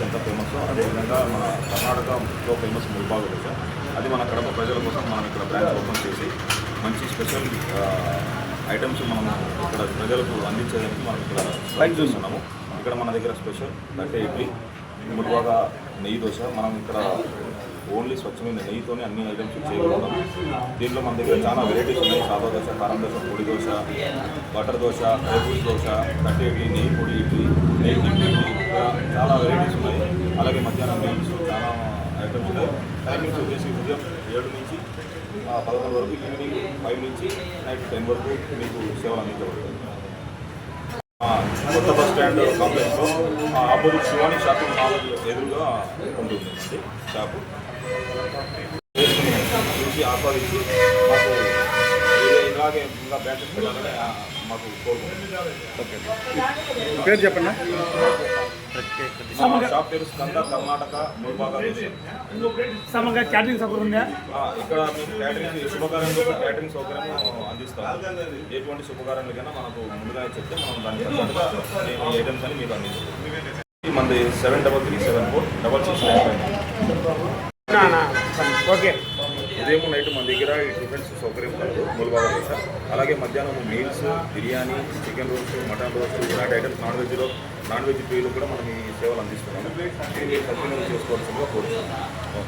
ఎంత ఫేమస్ అదేవిధంగా మన కర్ణాటకలో ఫేమస్ ముల్బాగ్ దోశ అది మన కడప ప్రజల కోసం మనం ఇక్కడ బ్రాంచ్ ఓపెన్ చేసి మంచి స్పెషల్ ఐటమ్స్ మనం ఇక్కడ ప్రజలకు అందించడానికి మనం ఇక్కడ లైక్ చూస్తున్నాము. ఇక్కడ మన దగ్గర స్పెషల్ అంటే ఇడ్లీ, ముల్బాగా నెయ్యి దోశ. మనం ఇక్కడ ఓన్లీ స్వచ్ఛమైన నెయ్యితోనే అన్ని ఐటమ్స్ చేయగలుగుతాం. దీంట్లో మన దగ్గర చాలా వెరైటీస్ ఉన్నాయి. సాదా దోశ, కారం దోశ, పొడి దోశ, బటర్ దోశ, డ్రైఫ్రూట్స్ దోశ, కట్టె ఇడ్లీ, నెయ్యి పొడి ఇడ్లీ, నెయ్యి ఇడ్లీ, చాలా వెరైటీస్ ఉన్నాయి. అలాగే మధ్యాహ్నం మీల్స్ చాలా ఐటమ్స్ ఉన్నాయి. టైమింగ్స్ వచ్చేసి ఉదయం 7 నుంచి 11 వరకు, ఈవినింగ్ 5 నుంచి నైట్ 10 వరకు మీకు సేవలు అందించబడుతుంది. కొత్త బస్ స్టాండ్ కాంప్లెక్స్లో ఆపోజిట్ శివాని షాపింగ్ మాల్ ఎదురుగా ఉంటుందండి షాపు. చూసి ఆస్వాదించి మాకు ఇలాగే ఇంకా బ్రాంచెస్ పెట్టాలని మాకు కోరుకుంటున్నాం. పేరు చెప్పండి. షాప్ పేరు స్కంద కర్ణాటక ముల్బాగా సమగ్ర క్యాటరింగ్ సౌకర్యం ఉందా? ఇక్కడ మేము క్యాటరింగ్ శుభకార్యంలో క్యాటరింగ్ సౌకర్యం అందిస్తాము. ఎటువంటి శుభకార్యాలకైనా మనకు ముందుగా చెప్తే మనం దాని తగ్గట్టుగా మేము ఈ ఐటమ్స్ అని మీకు అందిస్తాం. మనది 73346695. ఓకే. ఉదయం నైట్ మన దగ్గర ఈ టిఫిన్స్ సౌకర్యం కలదు ముల్బాగా దోశ. అలాగే మధ్యాహ్నం meals, biryani, chicken roast, mutton roast ఇలాంటి ఐటమ్స్ నాన్ వెజ్ ప్రియులు కూడా మనం ఈ సేవలు అందిస్తున్నాము. దీన్ని సద్వినియోగం చేసుకోవాల్సిందిగా కోరుతున్నాము.